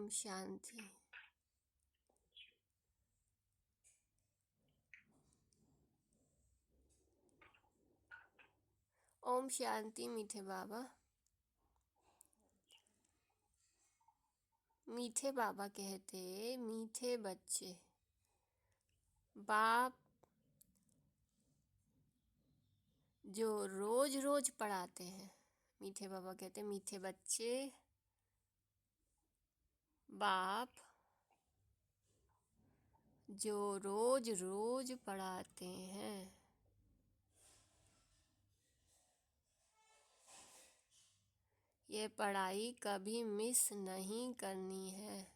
शांति। ओम शांति। मीठे बाबा, मीठे बाबा कहते, मीठे बच्चे, बाप जो रोज रोज पढ़ाते हैं। मीठे बाबा कहते, मीठे बच्चे, बाप जो रोज रोज पढ़ाते हैं। ये पढ़ाई कभी मिस नहीं करनी है।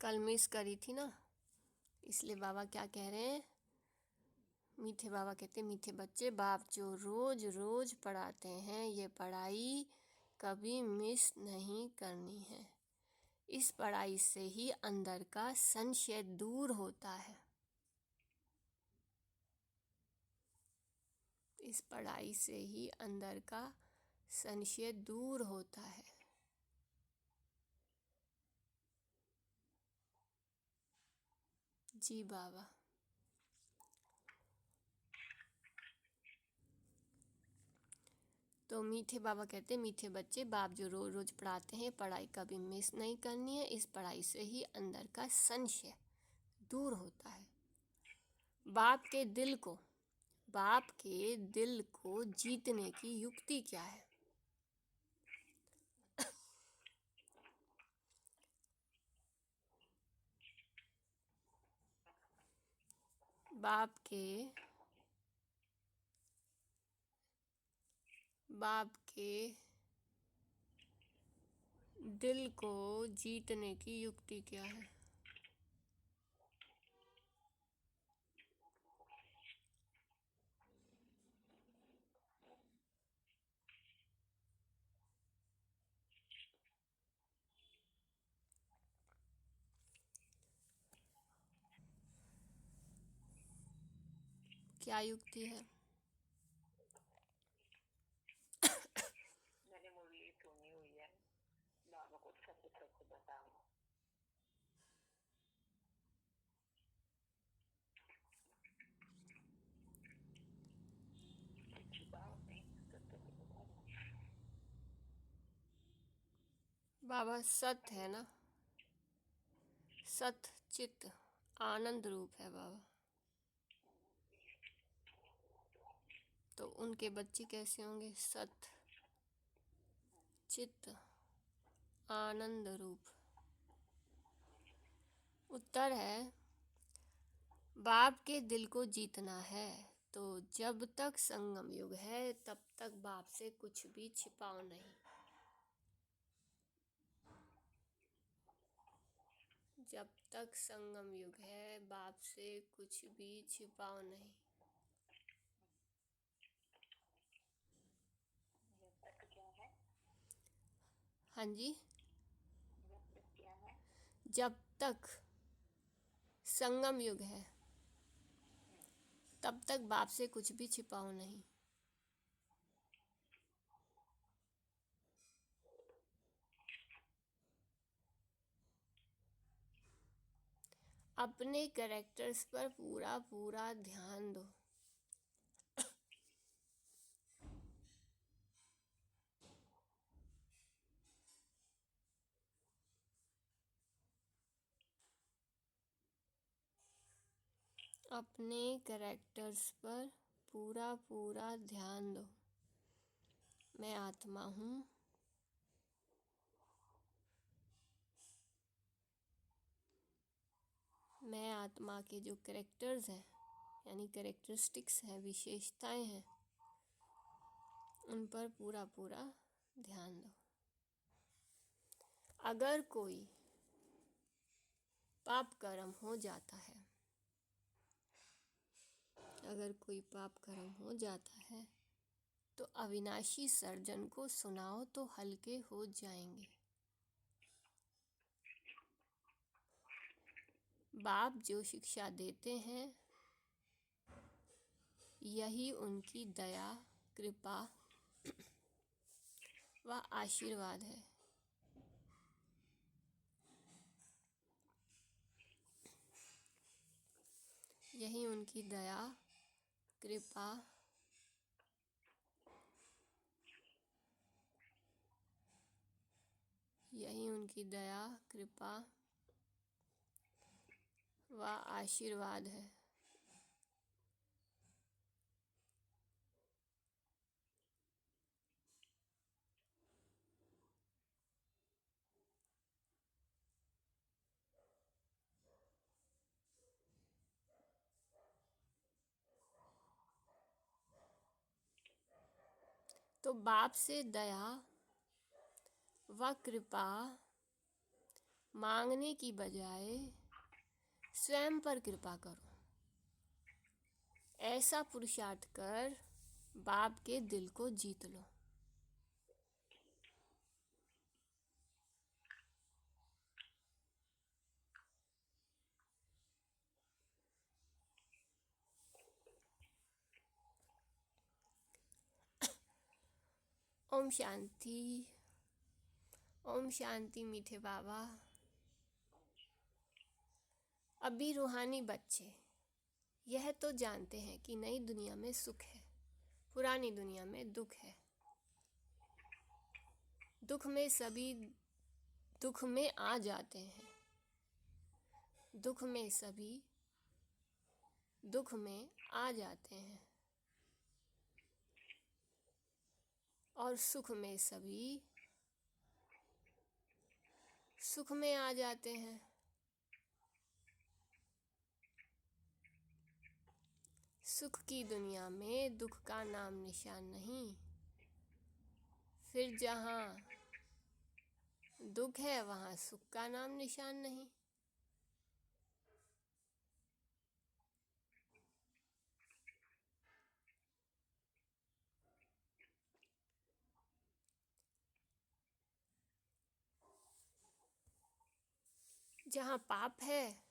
कल मिस करी थी ना, इसलिए बाबा क्या कह रहे हैं। मीठे बाबा कहते, मीठे बच्चे, बाप जो रोज रोज पढ़ाते हैं, ये पढ़ाई कभी मिस नहीं करनी है। इस पढ़ाई से ही अंदर का संशय दूर होता है। इस पढ़ाई से ही अंदर का संशय दूर होता है। जी बाबा। तो मीठे बाबा कहते, मीठे बच्चे, बाप जो रोज रोज पढ़ाते हैं, पढ़ाई कभी मिस नहीं करनी है। इस पढ़ाई से ही अंदर का संशय दूर होता है। बाप के दिल को जीतने की युक्ति क्या है? बाप के दिल को जीतने की युक्ति क्या है? क्या युक्ति है? मैंने मूवी सुनी हुई है, बाबा को सच सच बताओ। बाबा सत है ना, सत चित आनंद रूप है बाबा। तो उनके बच्चे कैसे होंगे? सत चित आनंद रूप। उत्तर है, बाप के दिल को जीतना है तो जब तक संगम युग है तब तक बाप से कुछ भी छिपाओ नहीं। जब तक संगम युग है, बाप से कुछ भी छिपाओ नहीं। क्या है? हाँ जी। क्या है? जब तक संगम युग है तब तक बाप से कुछ भी छिपाओ नहीं। अपने कैरेक्टर्स पर पूरा पूरा ध्यान दो। अपने कैरेक्टर्स पर पूरा पूरा ध्यान दो। मैं आत्मा हूँ। मैं आत्मा के जो कैरेक्टर्स हैं, यानी कैरेक्टरिस्टिक्स हैं, विशेषताएं हैं, उन पर पूरा पूरा ध्यान दो। अगर कोई पाप कर्म हो जाता है, अगर कोई पाप कर्म हो जाता है तो अविनाशी सर्जन को सुनाओ तो हल्के हो जाएंगे। बाप जो शिक्षा देते हैं, यही उनकी दया कृपा आशीर्वाद है। यही उनकी दया, कृपा, यही उनकी दया, कृपा व आशीर्वाद है। तो बाप से दया व कृपा मांगने की बजाय स्वयं पर कृपा करो। ऐसा पुरुषार्थ कर बाप के दिल को जीत लो। ओम शांति। ओम शांति मीठे बाबा। अभी रूहानी बच्चे यह तो जानते हैं कि नई दुनिया में सुख है, पुरानी दुनिया में दुख है। दुख में सभी दुख में आ जाते हैं, दुख में सभी दुख में आ जाते हैं, और सुख में सभी सुख में आ जाते हैं। सुख की दुनिया में दुख का नाम निशान नहीं। फिर जहाँ दुख है वहाँ सुख का नाम निशान नहीं। जहाँ पाप है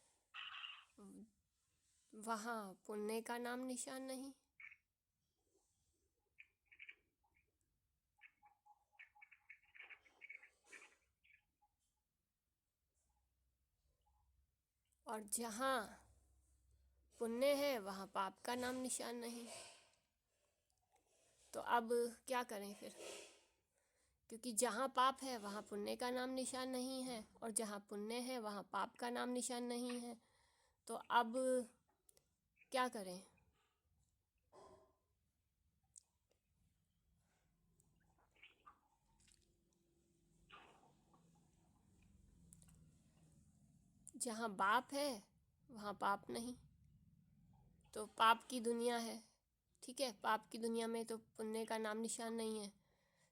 वहाँ पुण्य का नाम निशान नहीं। और जहाँ पुण्य है वहाँ पाप का नाम निशान नहीं। तो अब क्या करें फिर? क्योंकि जहाँ पाप है वहाँ पुण्य का नाम निशान नहीं है, और जहाँ पुण्य है वहाँ पाप का नाम निशान नहीं है। तो अब क्या करें? जहाँ बाप है वहाँ पाप नहीं। तो पाप की दुनिया है, ठीक है, पाप की दुनिया में तो पुण्य का नाम निशान नहीं है।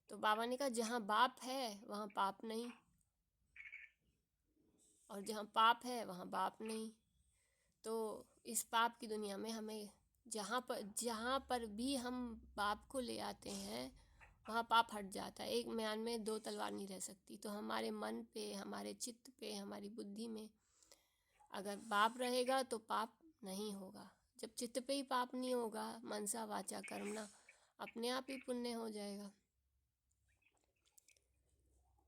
तो बाबा ने कहा जहाँ बाप है वहाँ पाप नहीं, और जहाँ पाप है वहाँ बाप नहीं। तो इस पाप की दुनिया में हमें जहाँ पर भी हम बाप को ले आते हैं वहाँ पाप हट जाता है। एक म्यान में दो तलवार नहीं रह सकती। तो हमारे मन पे, हमारे चित्त पे, हमारी बुद्धि में अगर बाप रहेगा तो पाप नहीं होगा। जब चित्त पे ही पाप नहीं होगा, मनसा वाचा कर्मणा, अपने आप ही पुण्य हो जाएगा।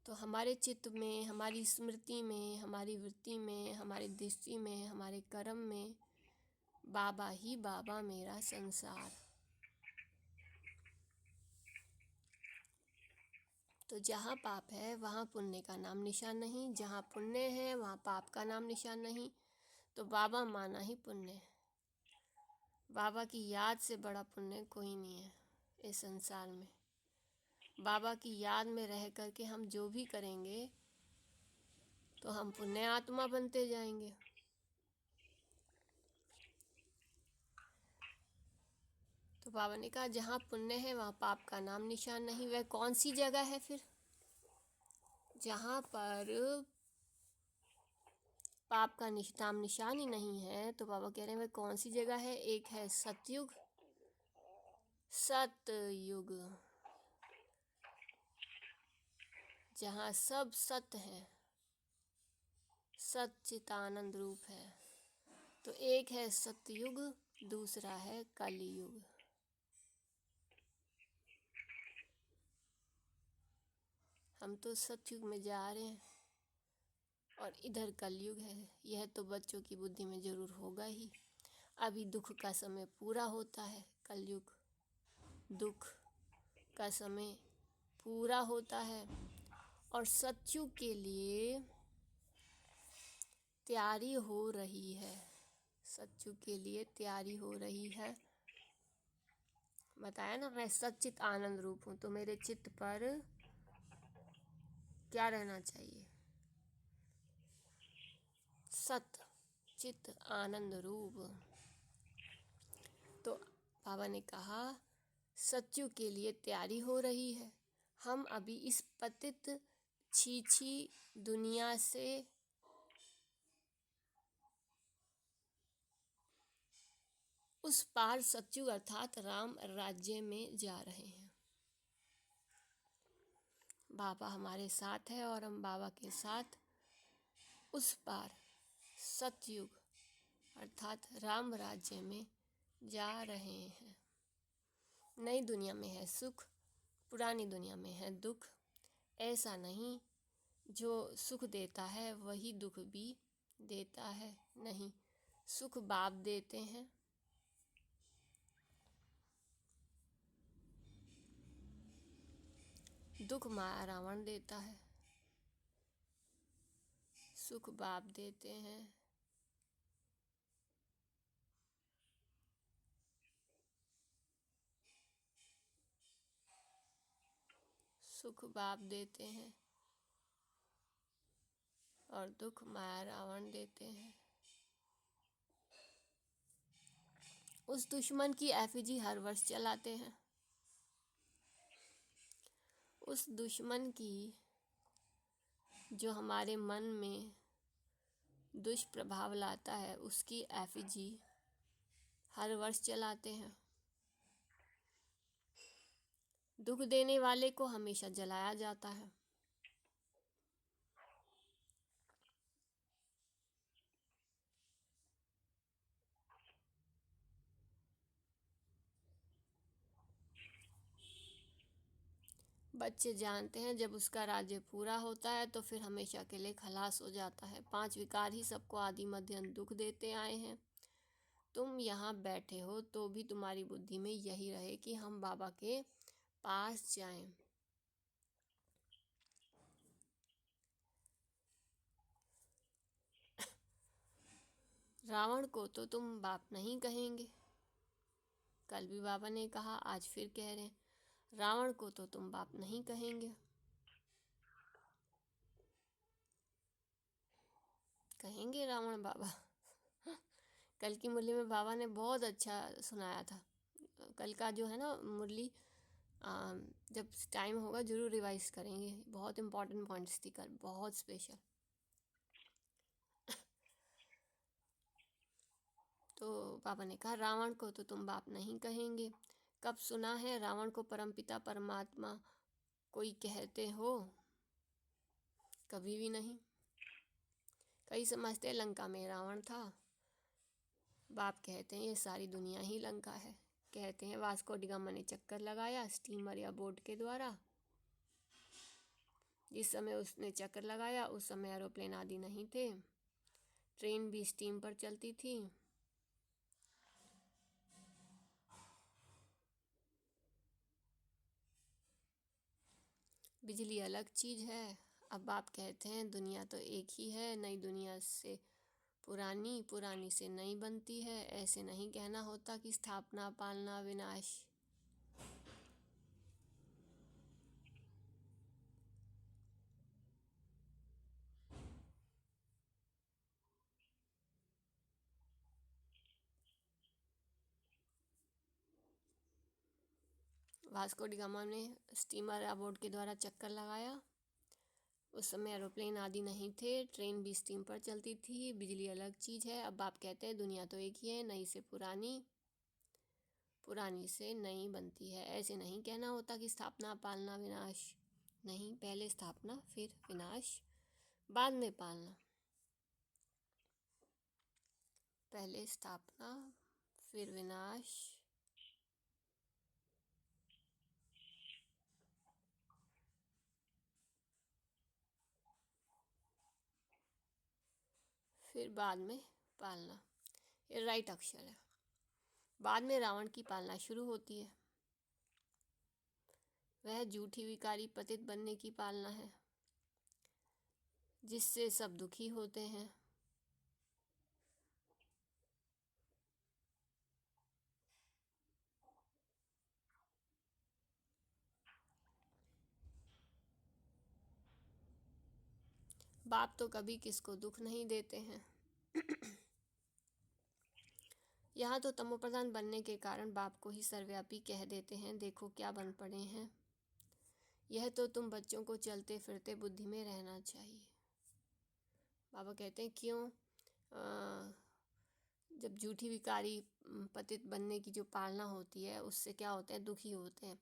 तो हमारे चित्त में, हमारी स्मृति में, हमारी वृत्ति में, हमारी दृष्टि में, हमारे कर्म में बाबा ही बाबा मेरा संसार। तो जहाँ पाप है वहाँ पुण्य का नाम निशान नहीं, जहाँ पुण्य है वहाँ पाप का नाम निशान नहीं। तो बाबा माना ही पुण्य है। बाबा की याद से बड़ा पुण्य कोई नहीं है इस संसार में। बाबा की याद में रह कर के हम जो भी करेंगे तो हम पुण्य आत्मा बनते जाएंगे। तो बाबा ने कहा जहाँ पुण्य है वहाँ पाप का नाम निशान नहीं। वह कौन सी जगह है फिर जहाँ पर पाप का नाम निशान ही नहीं है? तो बाबा कह रहे हैं वह कौन सी जगह है? एक है सतयुग, सतयुग, जहाँ सब सत्य है, सच्चिदानंद रूप है। तो एक है सतयुग, दूसरा है कलयुग। हम तो सतयुग में जा रहे हैं और इधर कलयुग है। यह तो बच्चों की बुद्धि में जरूर होगा ही। अभी दुख का समय पूरा होता है, कलयुग दुख का समय पूरा होता है और सतयुग के लिए तैयारी हो रही है। सतयुग के लिए तैयारी हो रही है। बताया ना, मैं सच्चित आनंद रूप हूँ, तो मेरे चित्त पर क्या रहना चाहिए? सत चित आनंद रूप। तो बाबा ने कहा सतयुग के लिए तैयारी हो रही है। हम अभी इस पतित छीछी दुनिया से उस पार सतयुग अर्थात राम राज्य में जा रहे हैं। बाबा हमारे साथ है और हम बाबा के साथ उस पार सतयुग अर्थात राम राज्य में जा रहे हैं। नई दुनिया में है सुख, पुरानी दुनिया में है दुख। ऐसा नहीं जो सुख देता है वही दुख भी देता है, नहीं। सुख बाप देते हैं, दुख माया रावण देता है। सुख बाप देते हैं, सुख बाप देते हैं और दुख माया रावण देते हैं। उस दुश्मन की एफिजी हर वर्ष चलाते हैं। उस दुश्मन की जो हमारे मन में दुष्प्रभाव लाता है उसकी एफिजी हर वर्ष चलाते हैं। दुख देने वाले को हमेशा जलाया जाता है। बच्चे जानते हैं जब उसका राज्य पूरा होता है तो फिर हमेशा के लिए खलास हो जाता है। 5 विकार ही सबको आदि मध्य अंत दुख देते आए हैं। तुम यहाँ बैठे हो तो भी तुम्हारी बुद्धि में यही रहे कि हम बाबा के पास जाएं। रावण को तो तुम बाप नहीं कहेंगे। कल भी बाबा ने कहा, आज फिर कह रहे हैं, रावण को तो तुम बाप नहीं कहेंगे। कहेंगे रावण बाबा? कल की मुरली में बाबा ने बहुत अच्छा सुनाया था। कल का जो है ना मुरली, जब टाइम होगा ज़रूर रिवाइज करेंगे। बहुत इम्पोर्टेंट पॉइंट्स थी कल, बहुत स्पेशल। तो बाबा ने कहा रावण को तो तुम बाप नहीं कहेंगे। कब सुना है रावण को परमपिता परमात्मा कोई कहते हो? कभी भी नहीं। कई समझते लंका में रावण था। बाप कहते हैं ये सारी दुनिया ही लंका है। कहते हैं वास्को डी गामा ने चक्कर लगाया स्टीमर या बोट के द्वारा। जिस समय उसने चक्कर लगाया उस समय एरोप्लेन आदि नहीं थे, ट्रेन भी स्टीम पर चलती थी। बिजली अलग चीज़ है। अब आप कहते हैं दुनिया तो एक ही है, नई दुनिया से पुरानी, पुरानी से नई बनती है। ऐसे नहीं कहना होता कि स्थापना पालना विनाश। वास्को डी गामा ने स्टीमर या बोट के द्वारा चक्कर लगाया। उस समय एरोप्लेन आदि नहीं थे, ट्रेन भी स्टीम पर चलती थी। बिजली अलग चीज़ है। अब आप कहते हैं दुनिया तो एक ही है, नई से पुरानी, पुरानी से नई बनती है। ऐसे नहीं कहना होता कि स्थापना पालना विनाश। नहीं, पहले स्थापना फिर विनाश, बाद में पालना। पहले स्थापना फिर विनाश, फिर बाद में पालना, ये राइट अक्षर है। बाद में रावण की पालना शुरू होती है। वह झूठी विकारी पतित बनने की पालना है, जिससे सब दुखी होते हैं। बाप तो कभी किसको दुख नहीं देते हैं। यहाँ तो तमोप्रधान बनने के कारण बाप को ही सर्वव्यापी कह देते हैं। देखो क्या बन पड़े हैं। यह तो तुम बच्चों को चलते फिरते बुद्धि में रहना चाहिए। बाबा कहते हैं क्यों? जब झूठी विकारी पतित बनने की जो पालना होती है उससे क्या होते हैं, दुखी होते हैं।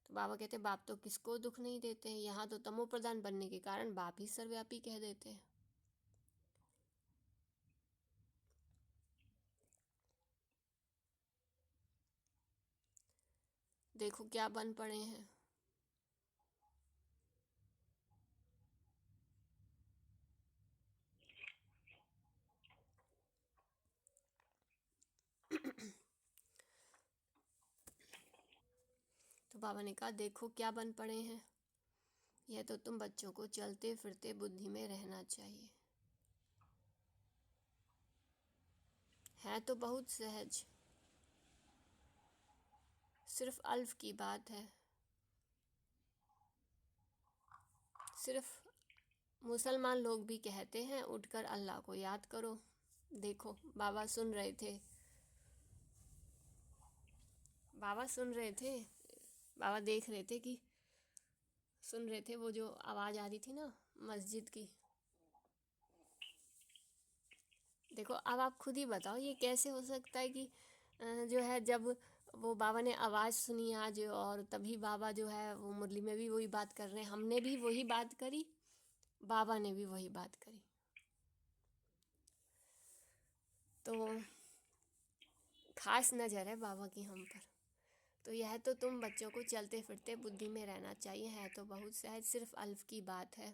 तो बाबा कहते हैं बाप तो किसको दुख नहीं देते हैं। यहाँ तो तमोप्रधान बनने के कारण बाप ही सर्वव्यापी कह देते हैं। देखो क्या बन पड़े हैं। तो बाबा ने कहा देखो क्या बन पड़े हैं। यह तो तुम बच्चों को चलते फिरते बुद्धि में रहना चाहिए। है तो बहुत सहज, सिर्फ अल्फ की बात है। सिर्फ मुसलमान लोग भी कहते हैं उठकर अल्लाह को याद करो। देखो बाबा सुन रहे थे, बाबा सुन रहे थे, बाबा देख रहे थे कि सुन रहे थे वो जो आवाज़ आ रही थी ना मस्जिद की। देखो अब आप खुद ही बताओ ये कैसे हो सकता है कि जो है जब वो बाबा ने आवाज़ सुनी आज और तभी बाबा जो है वो मुरली में भी वही बात कर रहे हैं, हमने भी वही बात करी, बाबा ने भी वही बात करी। तो खास नज़र है बाबा की हम पर। तो यह तो तुम बच्चों को चलते फिरते बुद्धि में रहना चाहिए। है तो बहुत सहज, सिर्फ अल्फ की बात है।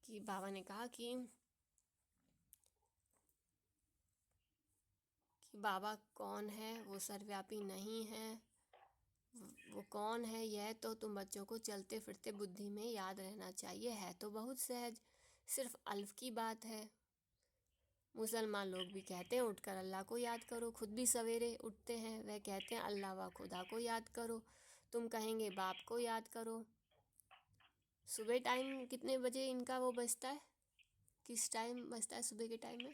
कि बाबा ने कहा कि बाबा कौन है, वो सर्वव्यापी नहीं है। वो कौन है यह तो तुम बच्चों को चलते फिरते बुद्धि में याद रहना चाहिए। है तो बहुत सहज, सिर्फ अल्फ की बात है। मुसलमान लोग भी कहते हैं उठकर अल्लाह को याद करो, खुद भी सवेरे उठते हैं। वह कहते हैं अल्लाह व खुदा को याद करो। तुम कहेंगे बाप को याद करो। सुबह टाइम कितने बजे इनका वो बजता है, किस टाइम बजता है सुबह के टाइम में?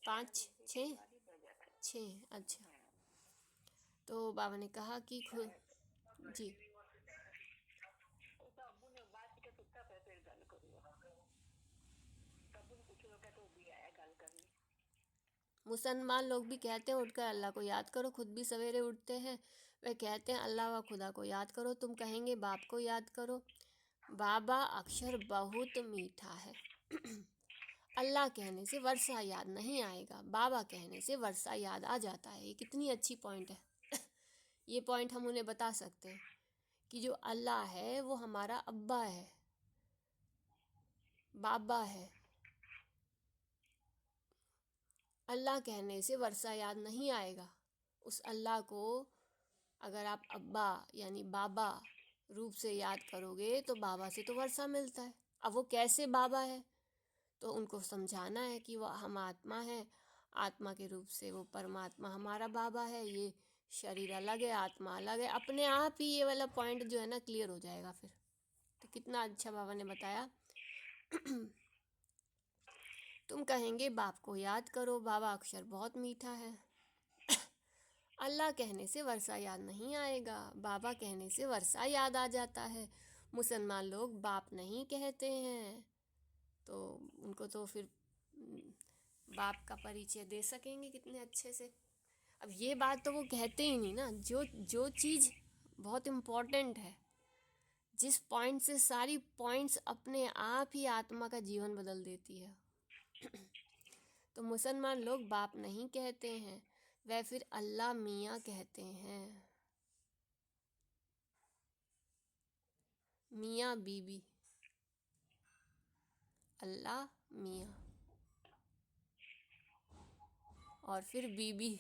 5 6 6। अच्छा, तो बाबा ने कहा कि खुद जी मुसलमान लोग भी कहते हैं उठकर अल्लाह को याद करो, खुद भी सवेरे उठते हैं। वे कहते हैं अल्लाह व खुदा को याद करो। तुम कहेंगे बाप को याद करो। बाबा अक्षर बहुत मीठा है। अल्लाह कहने से वर्षा याद नहीं आएगा, बाबा कहने से वर्षा याद आ जाता है। ये कितनी अच्छी पॉइंट है। ये पॉइंट हम उन्हें बता सकते हैं कि जो अल्लाह है वो हमारा अब्बा है, बाबा है। अल्लाह कहने से वर्षा याद नहीं आएगा। उस अल्लाह को अगर आप अब्बा यानी बाबा रूप से याद करोगे तो बाबा से तो वर्षा मिलता है। अब वो कैसे बाबा है तो उनको समझाना है कि वह हम आत्मा है, आत्मा के रूप से वो परमात्मा हमारा बाबा है। ये शरीर अलग है, आत्मा अलग है। अपने आप ही ये वाला पॉइंट जो है ना क्लियर हो जाएगा फिर। तो कितना अच्छा बाबा ने बताया। तुम कहेंगे बाप को याद करो, बाबा अक्षर बहुत मीठा है। अल्लाह कहने से वर्षा याद नहीं आएगा, बाबा कहने से वर्षा याद आ जाता है। मुसलमान लोग बाप नहीं कहते हैं तो उनको तो फिर बाप का परिचय दे सकेंगे कितने अच्छे से। अब ये बात तो वो कहते ही नहीं ना। जो जो चीज़ बहुत इम्पोर्टेंट है, जिस पॉइंट से सारी पॉइंट्स अपने आप ही आत्मा का जीवन बदल देती है। तो मुसलमान लोग बाप नहीं कहते हैं, वह फिर अल्लाह मियाँ कहते हैं। मियाँ बीबी, अल्लाह मियाँ। और फिर बीबी,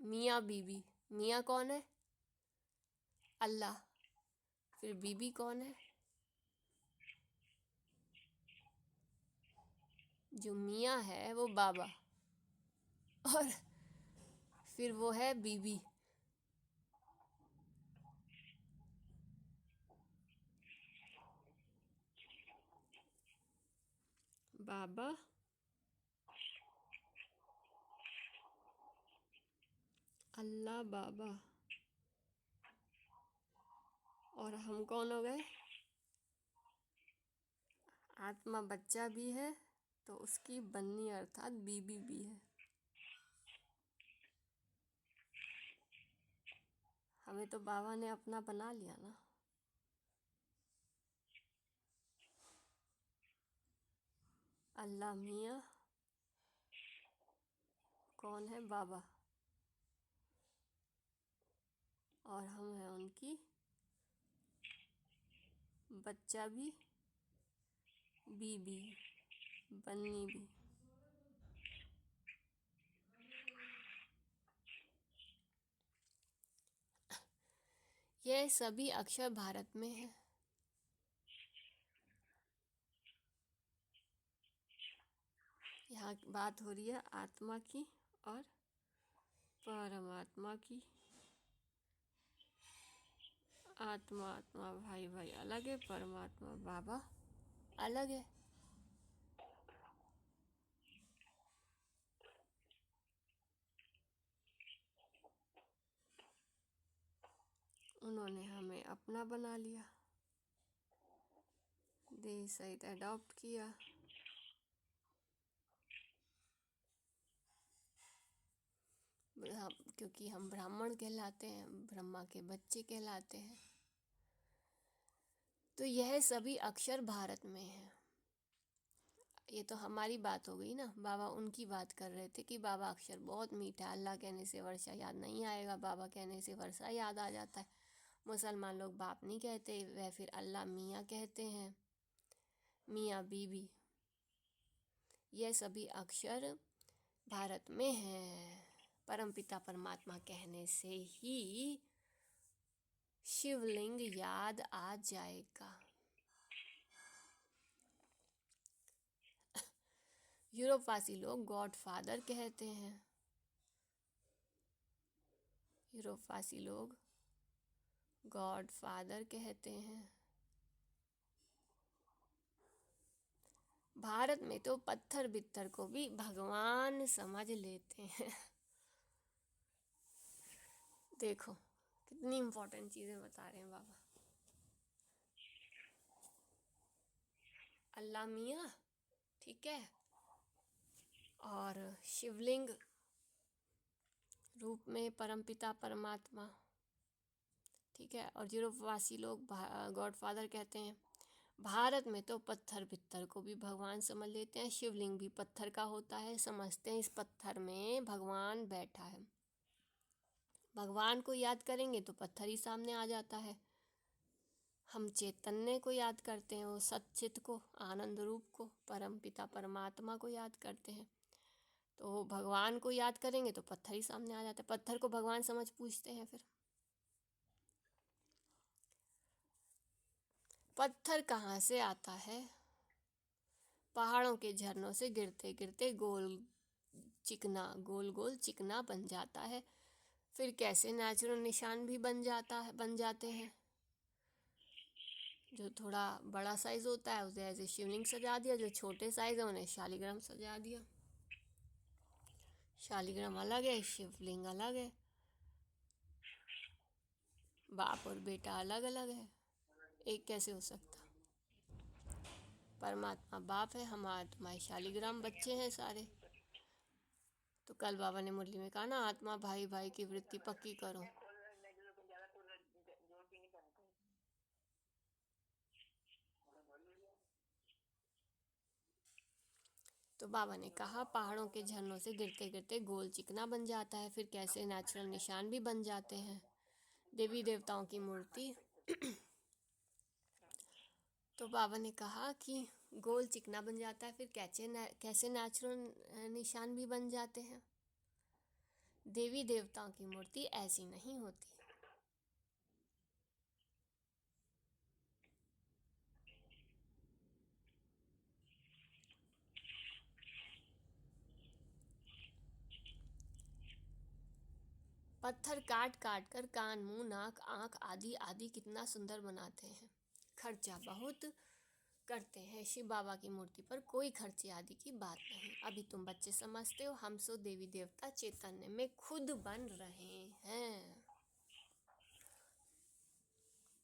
मियाँ बीबी। मियाँ कौन है? अल्लाह। फिर बीबी कौन है? जो मियाँ है वो बाबा, और फिर वो है बीबी। बाबा, अल्लाह, बाबा, और हम कौन हो गए? आत्मा बच्चा भी है तो उसकी बन्नी अर्थात बीबी भी है। हमें तो बाबा ने अपना बना लिया ना। अल्लाह मियाँ कौन है? बाबा, और हम हैं उनकी बच्चा भी, बीबी, बन्नी भी। यह सभी अक्षर भारत में है। यहाँ बात हो रही है आत्मा की और परमात्मा की। आत्मा आत्मा भाई भाई अलग है, परमात्मा बाबा अलग है। उन्होंने हमें अपना बना लिया, देह सहित अडॉप्ट किया। क्योंकि हम ब्राह्मण कहलाते हैं, ब्रह्मा के बच्चे कहलाते हैं। तो यह सभी अक्षर भारत में है। ये तो हमारी बात हो गई ना, बाबा उनकी बात कर रहे थे कि बाबा अक्षर बहुत मीठा, अल्लाह कहने से वर्षा याद नहीं आएगा, बाबा कहने से वर्षा याद आ जाता है। मुसलमान लोग बाप नहीं कहते, वह फिर अल्लाह मियाँ कहते हैं, मियाँ बीबी। यह सभी अक्षर भारत में हैं। परमपिता परमात्मा कहने से ही शिवलिंग याद आ जाएगा। यूरोपवासी लोग गॉड फादर कहते हैं। यूरोपवासी लोग गॉड फादर कहते हैं। भारत में तो पत्थर बित्थर को भी भगवान समझ लेते हैं। देखो कितनी इम्पोर्टेंट चीज़ें बता रहे हैं बाबा। अल्लाह मियाँ, ठीक है, और शिवलिंग रूप में परमपिता परमात्मा, ठीक है, और यूरोपवासी लोग गॉड फादर कहते हैं। भारत में तो पत्थर बित्थर को भी भगवान समझ लेते हैं। शिवलिंग भी पत्थर का होता है, समझते हैं इस पत्थर में भगवान बैठा है। भगवान को याद करेंगे तो पत्थर ही सामने आ जाता है। हम चैतन्य को याद करते हैं, वो सच्चित को, आनंद रूप को, परम पिता परमात्मा को याद करते हैं, तो भगवान को याद करेंगे तो पत्थर ही सामने आ जाता है। पत्थर को भगवान समझ पूछते हैं। फिर पत्थर कहाँ से आता है? पहाड़ों के झरनों से गिरते गिरते गोल गोल चिकना बन जाता है। फिर कैसे नेचुरल निशान भी बन जाते हैं। जो थोड़ा बड़ा साइज होता है उसे ऐसे शिवलिंग सजा दिया, जो छोटे साइज है उन्हें शालिग्राम सजा दिया। शालिग्राम अलग है, शिवलिंग अलग है, बाप और बेटा अलग अलग है, एक कैसे हो सकता? परमात्मा बाप है, हम आत्मा शालिग्राम बच्चे हैं सारे। तो कल बाबा ने मुरली में कहा ना, आत्मा भाई भाई की वृत्ति पक्की करो। तो बाबा ने कहा पहाड़ों के झरनों से गिरते गिरते गोल चिकना बन जाता है, फिर कैसे नेचुरल निशान भी बन जाते हैं, देवी देवताओं की मूर्ति। तो बाबा ने कहा कि गोल चिकना बन जाता है, फिर कैसे नेचुरल निशान भी बन जाते हैं। देवी देवताओं की मूर्ति ऐसी नहीं होती। पत्थर काट काट कर कान, मुंह, नाक, आंख आदि आदि कितना सुंदर बनाते हैं। खर्चा बहुत करते हैं। शिव बाबा की मूर्ति पर कोई खर्चे आदि की बात नहीं। अभी तुम बच्चे समझते हो, हम सो देवी देवता चैतन्य में खुद बन रहे हैं।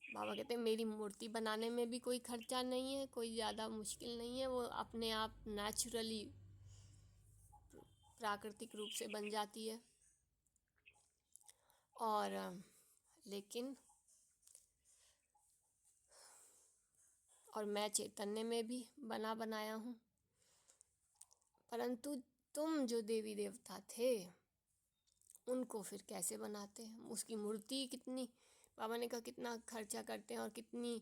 बाबा कहते हैं मेरी मूर्ति बनाने में भी कोई खर्चा नहीं है, कोई ज़्यादा मुश्किल नहीं है, वो अपने आप नेचुरली प्राकृतिक रूप से बन जाती है। और लेकिन और मैं चैतन्य में भी बनाया हूँ। परंतु तुम जो देवी देवता थे उनको फिर कैसे बनाते हैं? उसकी मूर्ति कितनी, बाबा ने कहा कितना खर्चा करते हैं और कितनी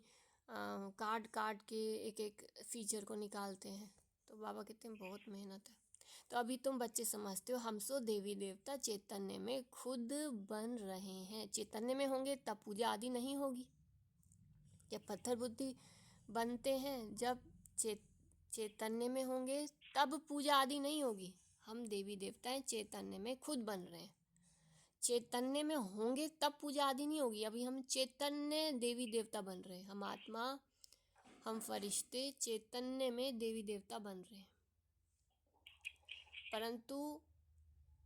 काट काट के एक एक फीचर को निकालते हैं। तो बाबा कहते हैं बहुत मेहनत है। तो अभी तुम बच्चे समझते हो, हम सो देवी देवता चैतन्य में खुद बन रहे हैं। चैतन्य में होंगे तब पूजा आदि नहीं होगी। जब पत्थर बुद्धि बनते हैं, जब चैतन्य में होंगे तब पूजा आदि नहीं होगी। हम देवी देवताएं चैतन्य में खुद बन रहे हैं। चैतन्य में होंगे तब पूजा आदि नहीं होगी। अभी हम चैतन्य देवी देवता बन रहे हैं। हम आत्मा, हम फरिश्ते चैतन्य में देवी देवता बन रहे हैं। परंतु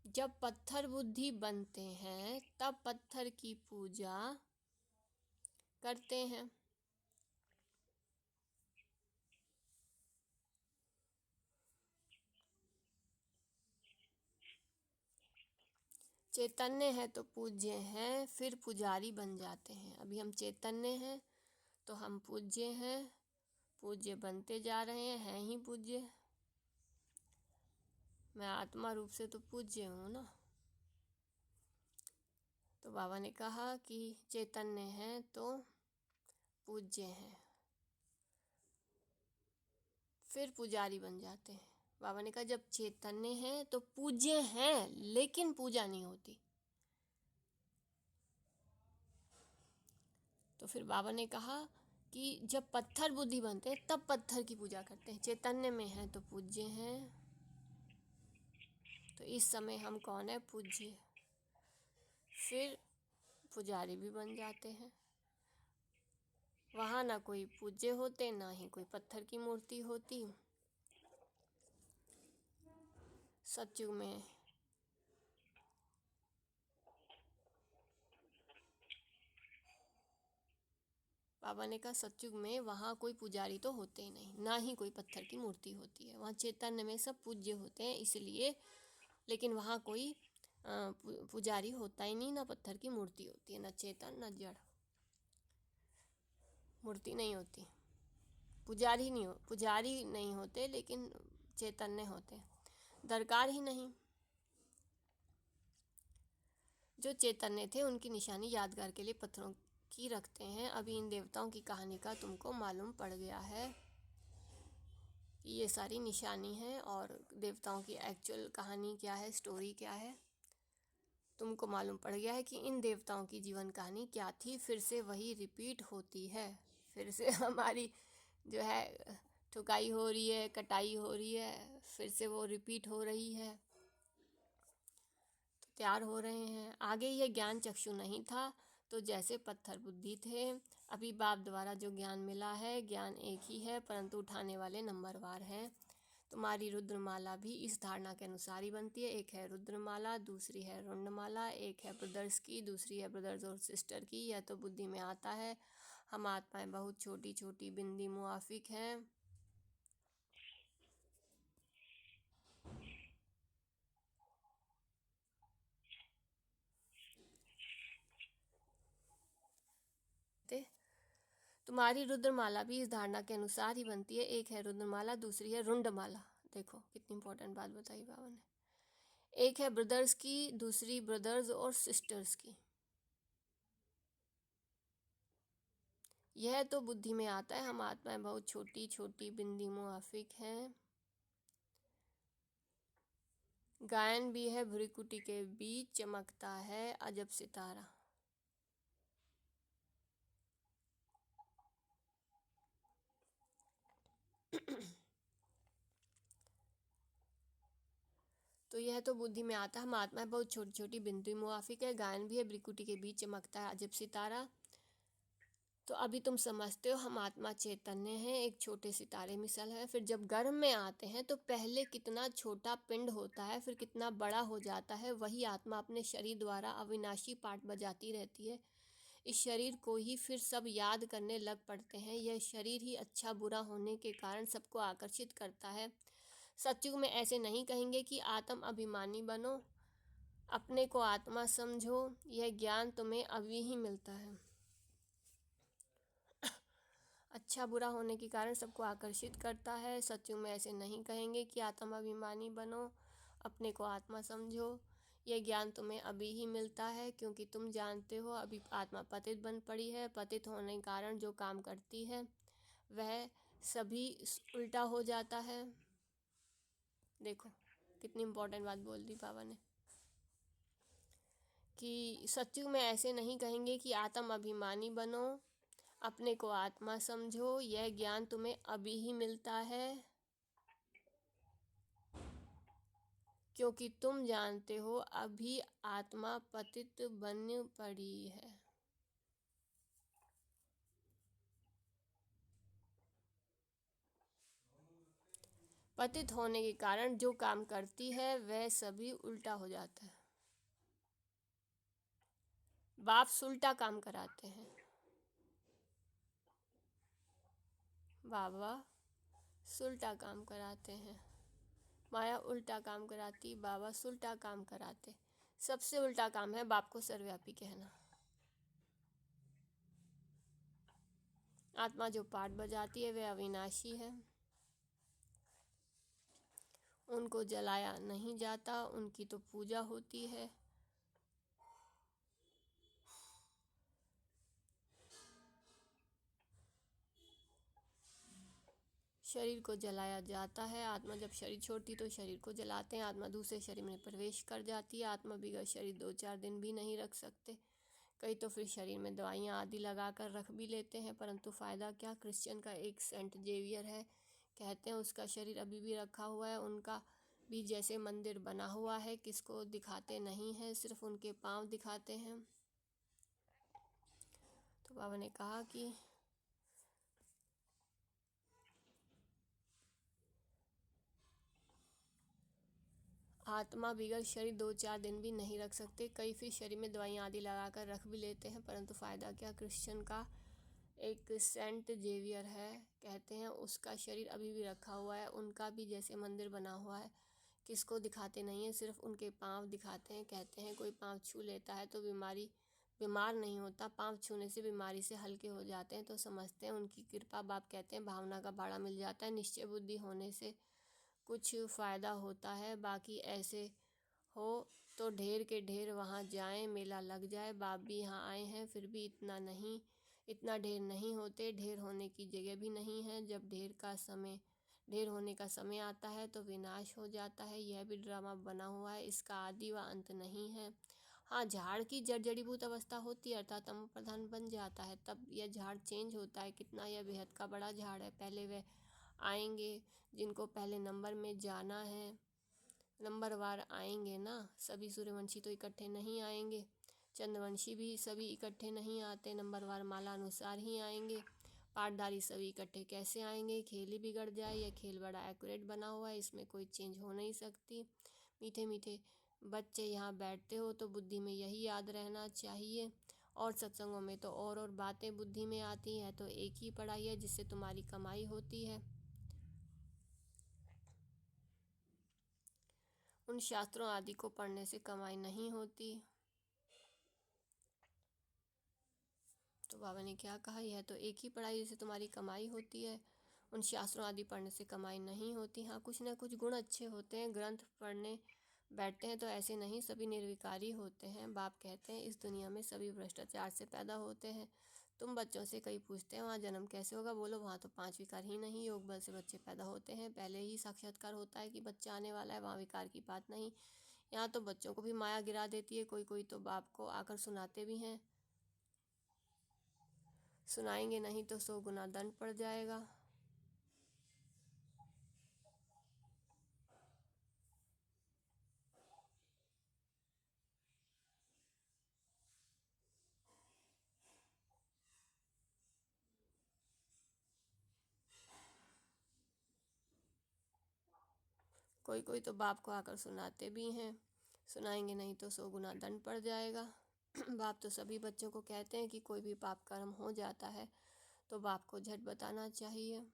जब पत्थर बुद्धि बनते हैं तब पत्थर की पूजा करते हैं। चैतन्य है तो पूज्य हैं, फिर पुजारी बन जाते हैं। अभी हम चैतन्य हैं तो हम पूज्य हैं, पूज्य बनते जा रहे हैं ही पूज्य। मैं आत्मा रूप से तो पूज्य हूँ ना। तो बाबा ने कहा कि चैतन्य हैं तो पूज्य हैं, फिर पुजारी बन जाते हैं। बाबा ने कहा जब चैतन्य हैं तो पूज्य हैं, लेकिन पूजा नहीं होती। तो फिर बाबा ने कहा कि जब पत्थर बुद्धि बनते हैं तब पत्थर की पूजा करते हैं। चैतन्य में हैं तो पूज्य हैं। तो इस समय हम कौन है? पूज्य। फिर पुजारी भी बन जाते हैं। वहाँ ना कोई पूज्य होते, ना ही कोई पत्थर की मूर्ति होती। सतयुग में बाबा ने कहा सतयुग में वहाँ कोई पुजारी तो होते ही नहीं, ना ही कोई पत्थर की मूर्ति होती है। वहाँ चैतन्य में सब पूज्य होते हैं इसलिए, लेकिन वहाँ कोई पुजारी होता ही नहीं, ना पत्थर की मूर्ति होती है, ना चेतन ना जड़। मूर्ति नहीं होती, पुजारी नहीं होते, लेकिन चैतन्य होते, दरकार ही नहीं। जो चैतन्य थे उनकी निशानी यादगार के लिए पत्थरों की रखते हैं। अभी इन देवताओं की कहानी का तुमको मालूम पड़ गया है कि ये सारी निशानी है और देवताओं की एक्चुअल कहानी क्या है, स्टोरी क्या है। तुमको मालूम पड़ गया है कि इन देवताओं की जीवन कहानी क्या थी। फिर से वही रिपीट होती है, फिर से हमारी जो है ठुकाई हो रही है, कटाई हो रही है, फिर से वो रिपीट हो रही है। तो तैयार हो रहे हैं। आगे ये ज्ञान चक्षु नहीं था तो जैसे पत्थर बुद्धि थे। अभी बाप द्वारा जो ज्ञान मिला है, ज्ञान एक ही है, परंतु उठाने वाले नंबरवार हैं। तुम्हारी रुद्रमाला भी इस धारणा के अनुसार ही बनती है। एक है रुद्रमाला, दूसरी है रुंडमाला। एक है ब्रदर्स की, दूसरी है ब्रदर्स और सिस्टर की। यह तो बुद्धि में आता है। हम आत्माएं बहुत छोटी छोटी बिंदी मुआफिक हैं। तुम्हारी रुद्रमाला भी इस धारणा के अनुसार ही बनती है। एक है रुद्रमाला, दूसरी है रुंडमाला। देखो कितनी इंपॉर्टेंट बात बताई बाबा ने। एक है ब्रदर्स की, दूसरी ब्रदर्स और सिस्टर्स की। यह तो बुद्धि में आता है, हम आत्माएं बहुत छोटी छोटी बिंदी मुआफिक हैं। गायन भी है भ्रिकुटी के बीच, चमकता है अजब सितारा। तो यह तो बुद्धि में आता है, हम आत्माएं बहुत छोटी छोटी बिंदु मुआफिक है। गायन भी है भ्रिकुटी के बीच, चमकता है अजब सितारा। तो अभी तुम समझते हो हम आत्मा चैतन्य हैं, एक छोटे सितारे मिसल है। फिर जब गर्भ में आते हैं तो पहले कितना छोटा पिंड होता है, फिर कितना बड़ा हो जाता है। वही आत्मा अपने शरीर द्वारा अविनाशी पाठ बजाती रहती है। इस शरीर को ही फिर सब याद करने लग पड़ते हैं। यह शरीर ही अच्छा बुरा होने के कारण सबको आकर्षित करता है। सत्युग में ऐसे नहीं कहेंगे कि आत्म अभिमानी बनो, अपने को आत्मा समझो, यह ज्ञान तुम्हें अभी ही मिलता है। अच्छा बुरा होने के कारण सबको आकर्षित करता है। सत्युग में ऐसे नहीं कहेंगे कि आत्म अभिमानी बनो, अपने को आत्मा समझो, यह ज्ञान तुम्हें अभी ही मिलता है। क्योंकि तुम जानते हो अभी आत्मा पतित बन पड़ी है। पतित होने के कारण जो काम करती है वह सभी उल्टा हो जाता है। देखो कितनी इम्पोर्टेंट बात बोल दी बाबा ने कि सत्युग में ऐसे नहीं कहेंगे कि आत्म अभिमानी बनो, अपने को आत्मा समझो, यह ज्ञान तुम्हें अभी ही मिलता है। क्योंकि तुम जानते हो अभी आत्मा पतित बन पड़ी है। पतित होने के कारण जो काम करती है वह सभी उल्टा हो जाता है। बाप सुलटा काम कराते हैं, बाबा सुलटा काम कराते हैं। माया उल्टा काम कराती, बाबा सुलटा काम कराते। सबसे उल्टा काम है बाप को सर्वव्यापी कहना। आत्मा जो पाठ बजाती है वह अविनाशी है, उनको जलाया नहीं जाता, उनकी तो पूजा होती है। शरीर को जलाया जाता है। आत्मा जब शरीर छोड़ती तो शरीर को जलाते हैं। आत्मा दूसरे शरीर में प्रवेश कर जाती है। आत्मा बिगड़ शरीर 2-4 दिन भी नहीं रख सकते। कई तो फिर शरीर में दवाइयाँ आदि लगा कर रख भी लेते हैं, परंतु फ़ायदा क्या। क्रिश्चियन का एक सेंट जेवियर है, कहते हैं उसका शरीर अभी भी रखा हुआ है। उनका भी जैसे मंदिर बना हुआ है, किसको दिखाते नहीं हैं, सिर्फ उनके पाँव दिखाते हैं। तो बाबा ने कहा कि आत्मा बिगड़ शरीर 2-4 दिन भी नहीं रख सकते। कई फिर शरीर में दवाइयाँ आदि लगाकर रख भी लेते हैं, परंतु फ़ायदा क्या। क्रिश्चियन का एक सेंट जेवियर है, कहते हैं उसका शरीर अभी भी रखा हुआ है। उनका भी जैसे मंदिर बना हुआ है, किसको दिखाते नहीं है, सिर्फ उनके पाँव दिखाते हैं। कहते हैं कोई पाँव छू लेता है तो बीमार नहीं होता, पाँव छूने से बीमारी से हल्के हो जाते हैं। तो समझते हैं उनकी कृपा। बाप कहते हैं भावना का भाड़ा मिल जाता है, निश्चय बुद्धि होने से कुछ फ़ायदा होता है। बाकी ऐसे हो तो ढेर के ढेर वहाँ जाएं, मेला लग जाए। बाप भी यहाँ आए हैं, फिर भी इतना ढेर नहीं होते। ढेर होने की जगह भी नहीं है। जब ढेर होने का समय आता है तो विनाश हो जाता है। यह भी ड्रामा बना हुआ है, इसका आदि व अंत नहीं है। हाँ, झाड़ की जड़ीभूत अवस्था होती है, अर्थात तमो प्रधान बन जाता है, तब यह झाड़ चेंज होता है। कितना यह बेहद का बड़ा झाड़ है। पहले वह आएंगे जिनको पहले नंबर में जाना है, नंबरवार आएंगे ना। सभी सूर्यवंशी तो इकट्ठे नहीं आएंगे, चंद्रवंशी भी सभी इकट्ठे नहीं आते, नंबरवार माला अनुसार ही आएंगे। पाठधारी सभी इकट्ठे कैसे आएंगे। खेल ही बिगड़ जाए। यह खेल बड़ा एक्यूरेट बना हुआ है, इसमें कोई चेंज हो नहीं सकती। मीठे मीठे बच्चे यहाँ बैठते हो तो बुद्धि में यही याद रहना चाहिए। और सत्संगों में तो और बातें बुद्धि में आती हैं, तो एक ही पढ़ाई है जिससे तुम्हारी कमाई होती है। उन शास्त्रों आदि को पढ़ने से कमाई नहीं होती। तो बाबा ने क्या कहा, यह तो एक ही पढ़ाई जिससे तुम्हारी कमाई होती है। उन शास्त्रों आदि पढ़ने से कमाई नहीं होती। हाँ, कुछ ना कुछ गुण अच्छे होते हैं, ग्रंथ पढ़ने बैठते हैं तो ऐसे नहीं, सभी निर्विकारी होते हैं। बाप कहते हैं इस दुनिया में सभी भ्रष्टाचार से पैदा होते हैं। तुम बच्चों से कई पूछते हैं वहाँ जन्म कैसे होगा, बोलो वहाँ तो 5 विकार ही नहीं, योग बल से बच्चे पैदा होते हैं। पहले ही साक्षात्कार होता है कि बच्चा आने वाला है, वहाँ विकार की बात नहीं। यहाँ तो बच्चों को भी माया गिरा देती है। कोई कोई तो बाप को आकर सुनाते भी हैं, सुनाएंगे नहीं तो 100 गुना दंड पड़ जाएगा। कोई कोई तो बाप को आकर सुनाते भी हैं, सुनाएंगे नहीं तो 100 गुना दंड पड़ जाएगा। बाप तो सभी बच्चों को कहते हैं कि कोई भी पाप कर्म हो जाता है तो बाप को झट बताना चाहिए।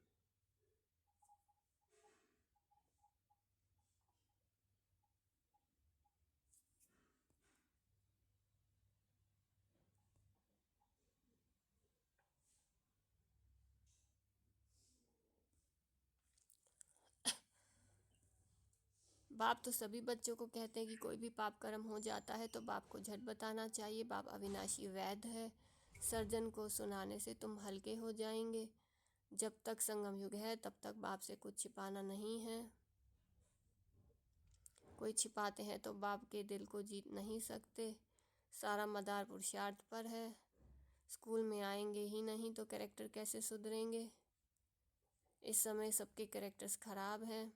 बाप तो सभी बच्चों को कहते हैं कि कोई भी पाप कर्म हो जाता है तो बाप को झट बताना चाहिए। बाप अविनाशी वैद्य है, सर्जन को सुनाने से तुम हल्के हो जाएंगे। जब तक संगम युग है तब तक बाप से कुछ छिपाना नहीं है। कोई छिपाते हैं तो बाप के दिल को जीत नहीं सकते। सारा मदार पुरुषार्थ पर है। स्कूल में आएंगे ही नहीं तो कैरेक्टर कैसे सुधरेंगे। इस समय सबके कैरेक्टर्स खराब हैं।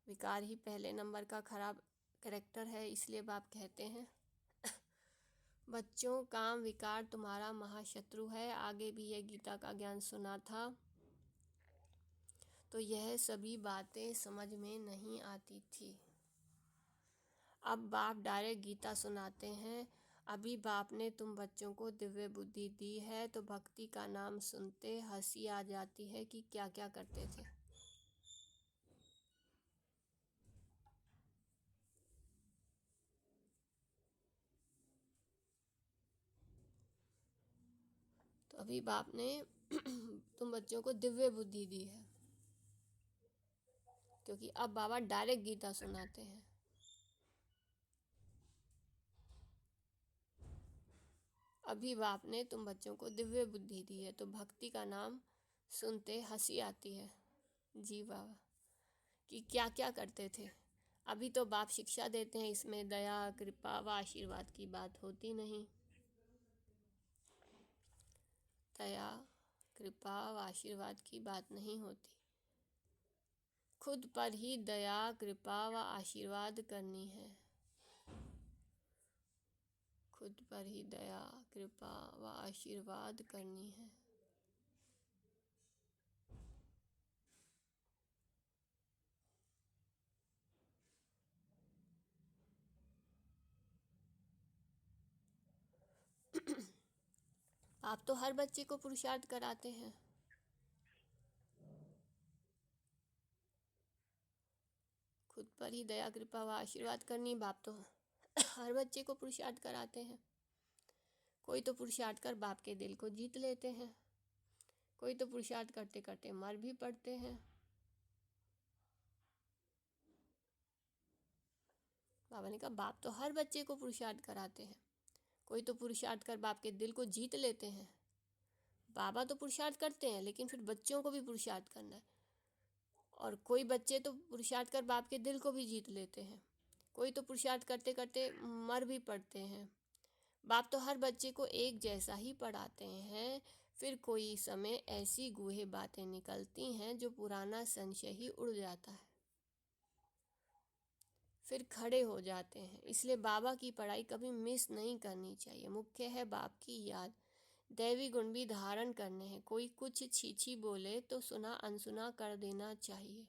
विकार ही पहले नंबर का खराब कैरेक्टर है। इसलिए बाप कहते हैं बच्चों, काम विकार तुम्हारा महाशत्रु है। आगे भी यह गीता का ज्ञान सुना था तो यह सभी बातें समझ में नहीं आती थी। अब बाप डायरेक्ट गीता सुनाते हैं। अभी बाप ने तुम बच्चों को दिव्य बुद्धि दी है तो भक्ति का नाम सुनते हंसी आ जाती है कि क्या क्या करते थे। तो अभी बाप ने तुम बच्चों को दिव्य बुद्धि दी है, क्योंकि अब बाबा डायरेक्ट गीता सुनाते हैं। अभी बाप ने तुम बच्चों को दिव्य बुद्धि दी है तो भक्ति का नाम सुनते हंसी आती है। जी बाबा, कि क्या क्या करते थे। अभी तो बाप शिक्षा देते हैं, इसमें दया कृपा व आशीर्वाद की बात होती नहीं। दया कृपा व आशीर्वाद की बात नहीं होती। खुद पर ही दया कृपा व आशीर्वाद करनी है। खुद पर ही दया कृपा व आशीर्वाद करनी है। आप तो हर बच्चे को पुरुषार्थ कराते हैं। खुद पर ही दया कृपा व आशीर्वाद करनी, बाप तो हर बच्चे को पुरुषार्थ कराते हैं। कोई तो पुरुषार्थ कर बाप के दिल को जीत लेते हैं, कोई तो पुरुषार्थ करते करते मर भी पड़ते हैं। बाबा ने कहा बाप तो हर बच्चे को पुरुषार्थ कराते हैं। कोई तो पुरुषार्थ कर बाप के दिल को जीत लेते हैं। बाबा तो पुरुषार्थ करते हैं लेकिन फिर बच्चों को भी पुरुषार्थ करना है। और कोई बच्चे तो पुरुषार्थ कर बाप के दिल को भी जीत लेते हैं। कोई तो पुरुषार्थ करते करते मर भी पड़ते हैं। बाप तो हर बच्चे को एक जैसा ही पढ़ाते हैं। फिर कोई समय ऐसी गूढ़ बातें निकलती हैं जो पुराना संशय ही उड़ जाता है, फिर खड़े हो जाते हैं। इसलिए बाबा की पढ़ाई कभी मिस नहीं करनी चाहिए। मुख्य है बाप की याद। दैवी गुण भी धारण करने हैं। कोई कुछ छीछी बोले तो सुना अनसुना कर देना चाहिए।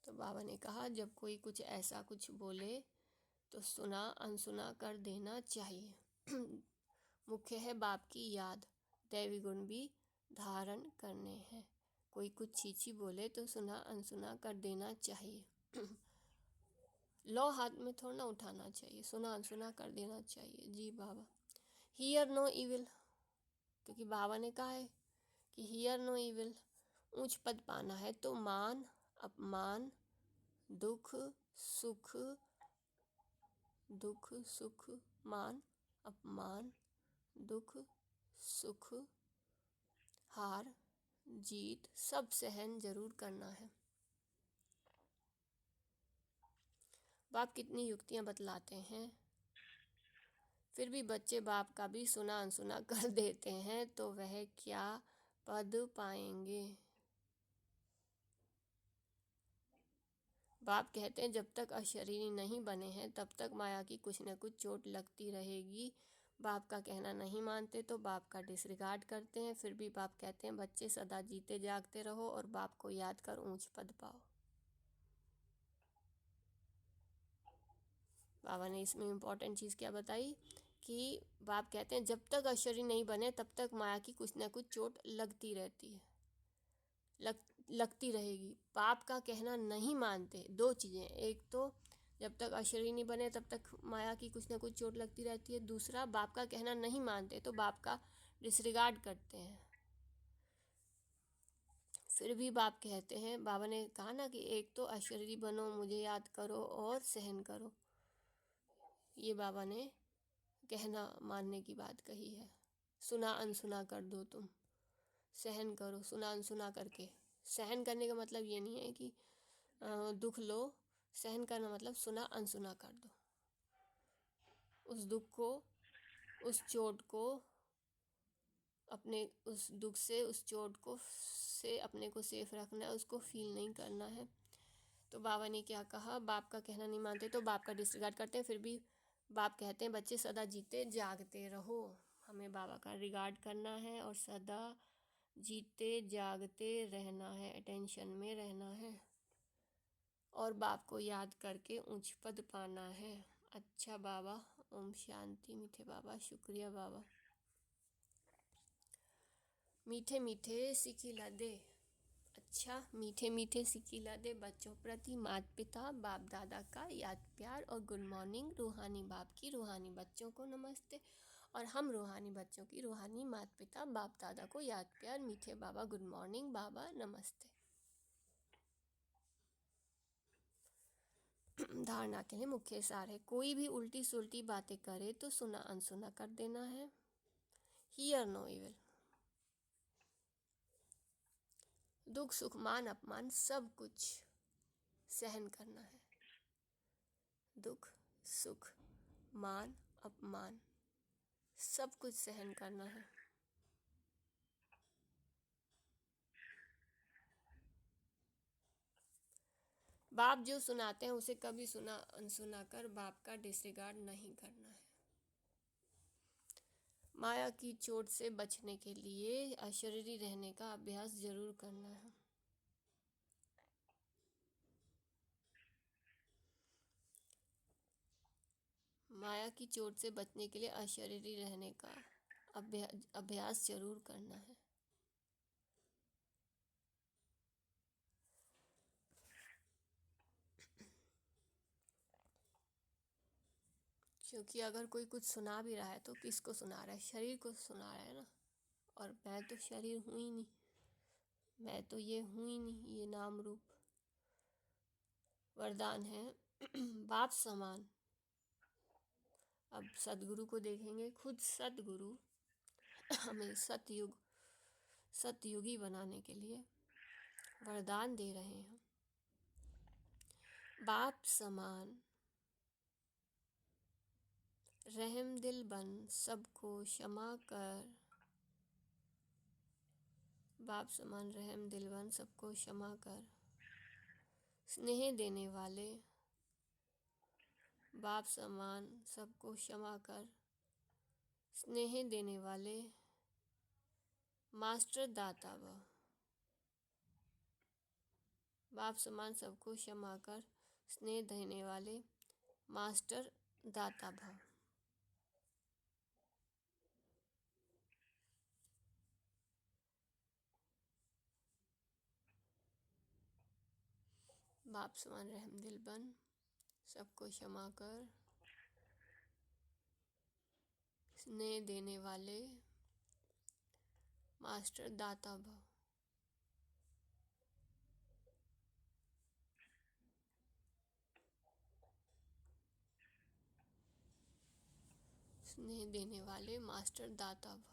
तो बाबा ने कहा जब कोई कुछ ऐसा कुछ बोले तो सुना अनसुना कर देना चाहिए। मुख्य है बाप की याद। दैवी गुण भी धारण करने हैं। कोई कुछ छीछी बोले तो सुना अनसुना कर देना चाहिए। लॉ हाथ में थोड़ा ना उठाना चाहिए, सुना अनसुना कर देना चाहिए। जी बाबा, हियर नो इविल, क्योंकि बाबा ने कहा है कि हियर नो इविल, ऊंच पद पाना है तो मान, अपमान, दुख सुख, दुख सुख, मान अपमान, दुख सुख, हार जीत सब सहन जरूर करना है। बाप कितनी युक्तियां बतलाते हैं, फिर भी बच्चे बाप का भी सुना अनसुना कर देते हैं, तो वह क्या पद पाएंगे। बाप कहते हैं जब तक अशरीरी नहीं बने हैं तब तक माया की कुछ न कुछ चोट लगती रहेगी। बाप का कहना नहीं मानते तो बाप का डिसरिगार्ड करते हैं, फिर भी बाप कहते हैं बच्चे सदा जीते जागते रहो और बाप को याद कर ऊंच पद पाओ। बाबा ने इसमें इम्पोर्टेंट चीज़ क्या बताई कि बाप कहते हैं जब तक अशरीरी नहीं बने तब तक माया की कुछ न कुछ चोट लगती रहती है, लगती रहेगी। बाप का कहना नहीं मानते, दो चीज़ें, एक तो जब तक अशरीरी नहीं बने तब तक माया की कुछ ना कुछ चोट लगती रहती है, दूसरा बाप का कहना नहीं मानते तो बाप का डिसरिगार्ड करते हैं। फिर भी बाप कहते हैं, बाबा ने कहा ना कि एक तो अशरीरी बनो, मुझे याद करो और सहन करो, ये बाबा ने कहना मानने की बात कही है। सुना अनसुना कर दो तुम, सहन करो, सुना अनसुना करके। सहन करने का मतलब ये नहीं है कि दुख लो, सहन करना मतलब सुना अनसुना कर दो, उस दुख को, उस चोट को, अपने उस दुख से, उस चोट को से अपने को सेफ रखना है, उसको फील नहीं करना है। तो बाबा ने क्या कहा, बाप का कहना नहीं मानते तो बाप का डिसरिगार्ड करते हैं, फिर भी बाप कहते हैं बच्चे सदा जीते जागते रहो। हमें बाबा का रिगार्ड करना है और सदा जीते जागते रहना है, अटेंशन में रहना है और बाप को याद करके ऊंच पद पाना है। अच्छा बाबा, ओम शांति। मीठे बाबा, शुक्रिया बाबा। मीठे मीठे सिकिला दे। अच्छा, मीठे मीठे सिकिला दे बच्चों प्रति माता पिता बाप दादा का याद प्यार और गुड मॉर्निंग। रूहानी बाप की रूहानी बच्चों को नमस्ते और हम रूहानी बच्चों की रूहानी माता पिता बाप दादा को याद प्यार। मीठे बाबा गुड मॉर्निंग, बाबा नमस्ते। धारणा के लिए मुख्य सार है, कोई भी उल्टी सुल्टी बातें करे तो सुना अनसुना कर देना है। हियर नो इविल, दुख सुख मान अपमान सब कुछ सहन करना है। दुख सुख मान अपमान सब कुछ सहन करना है। बाप जो सुनाते हैं उसे कभी सुना अनसुना कर बाप का डिसरिगार्ड नहीं करना है। माया की चोट से बचने के लिए अशरीरी रहने का अभ्यास जरूर करना है। माया की चोट से बचने के लिए अशरीरी रहने का अभ्यास जरूर करना है। क्योंकि अगर कोई कुछ सुना भी रहा है तो किसको सुना रहा है, शरीर को सुना रहा है ना, और मैं तो शरीर हूँ ही नहीं, मैं तो ये हूँ ही नहीं, ये नाम रूप। वरदान है बाप समान। अब सतगुरु को देखेंगे, खुद सतगुरु हमें सतयुगी बनाने के लिए वरदान दे रहे हैं। बाप समान रहम दिल बन सबको क्षमा कर। बाप समान रहम दिल बन सबको क्षमा कर। स्नेह देने वाले, बाप समान सबको क्षमा कर। स्नेह देने वाले मास्टर दाता भव। बाप समान सबको क्षमा कर, स्नेह देने वाले मास्टर दाता भव। बाप समान रहम दिल बन सबको क्षमा कर, स्नेह देने वाले मास्टर दाता भव। स्नेह देने वाले मास्टर दाता भव।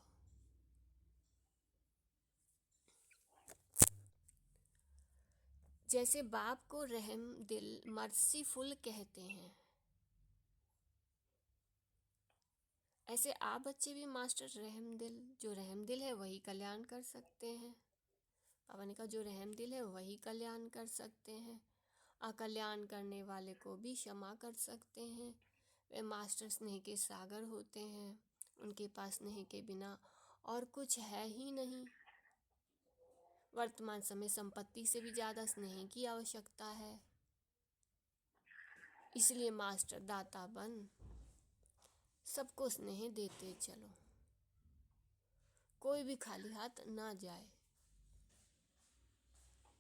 जैसे बाप को रहम दिल मर्सीफुल कहते हैं, ऐसे आप बच्चे भी मास्टर रहम दिल, जो रहम दिल है वही कल्याण कर सकते हैं। पापा ने कहा जो रहम दिल है वही कल्याण कर सकते हैं, अकल्याण करने वाले को भी क्षमा कर सकते हैं। वे मास्टर स्नेह के सागर होते हैं, उनके पास स्नेह के बिना और कुछ है ही नहीं। वर्तमान समय संपत्ति से भी ज़्यादा स्नेह की आवश्यकता है, इसलिए मास्टर दाता बन सबको स्नेह देते चलो, कोई भी खाली हाथ ना जाए।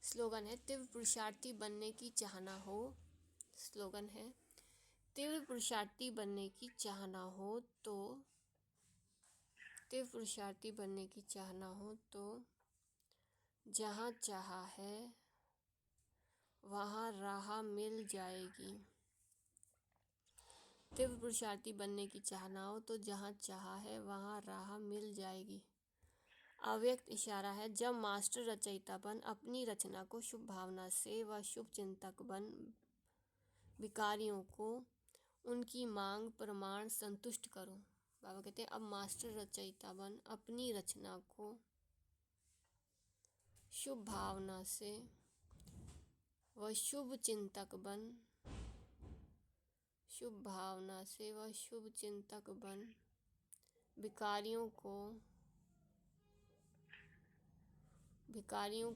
स्लोगन है तीव्र पुरुषार्थी बनने की चाहना हो। स्लोगन है तीव्र पुरुषार्थी बनने की चाहना हो तो, तीव्र पुरुषार्थी बनने की चाहना हो तो जहाँ चाहा है वहाँ राह मिल जाएगी। तीव्र पुरुषार्थी बनने की चाहना हो तो जहाँ चाहा है वहाँ राह मिल जाएगी। अव्यक्त इशारा है जब मास्टर रचयिता बन अपनी रचना को शुभ भावना से व शुभ चिंतक बन भिखारियों को उनकी मांग प्रमाण संतुष्ट करो। बाबा कहते हैं अब मास्टर रचयिता बन अपनी रचना को शुभ भावना से व शुभ चिंतक बन, शुभ भावना से व शुभ चिंतक बन भिखारियों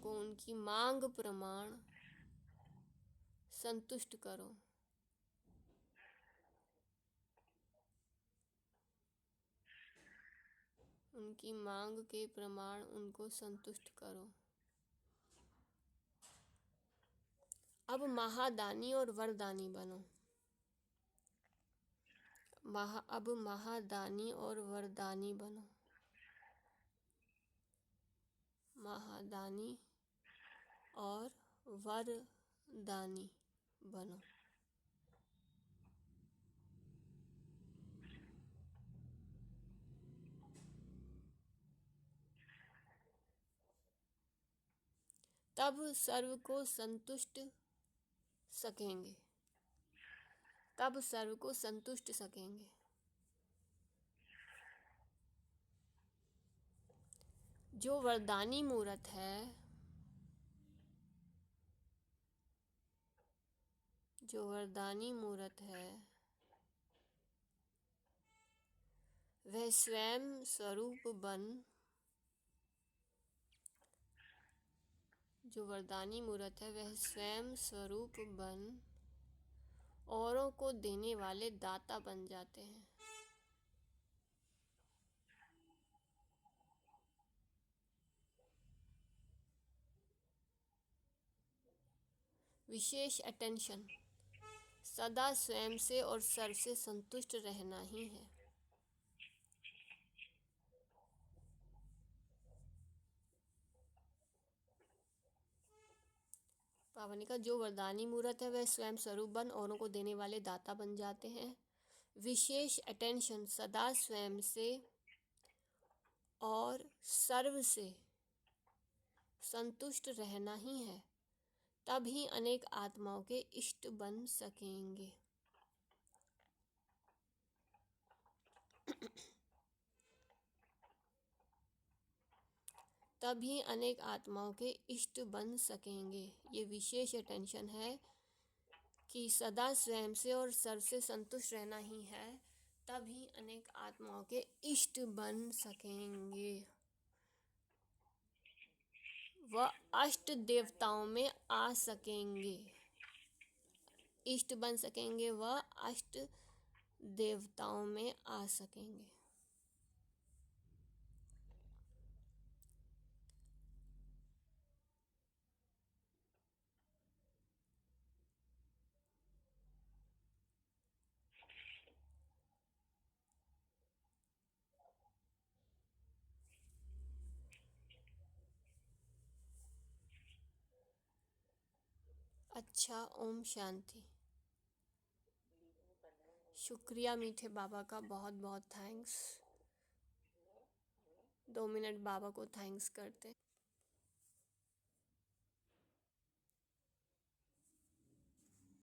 को उनकी मांग प्रमाण संतुष्ट करो। उनकी मांग के प्रमाण उनको संतुष्ट करो। अब महादानी और वरदानी बनो। अब महादानी और वरदानी बनो। महादानी और वरदानी बनो। तब सर्व को संतुष्ट सकेंगे। तब सर्व को संतुष्ट सकेंगे। जो वरदानी मूर्त है, जो वरदानी मूर्त है वह स्वयं स्वरूप बन, जो वरदानी मूर्त है वह स्वयं स्वरूप बन औरों को देने वाले दाता बन जाते हैं। विशेष अटेंशन सदा स्वयं से और सर्व से संतुष्ट रहना ही है। पावन का जो वरदानी मूर्त है वह स्वयं स्वरूप बन औरों को देने वाले दाता बन जाते हैं। विशेष अटेंशन सदा स्वयं से और सर्व से संतुष्ट रहना ही है, तभी अनेक आत्माओं के इष्ट बन सकेंगे। तभी अनेक आत्माओं के इष्ट बन सकेंगे। ये विशेष अटेंशन है कि सदा स्वयं से और सर्व से संतुष्ट रहना ही है, तभी अनेक आत्माओं के इष्ट बन सकेंगे। वह अष्ट देवताओं में आ सकेंगे। इष्ट बन सकेंगे, वह अष्ट देवताओं में आ सकेंगे। अच्छा, ओम शांति। शुक्रिया मीठे बाबा का, बहुत बहुत थैंक्स। 2 मिनट बाबा को थैंक्स करते।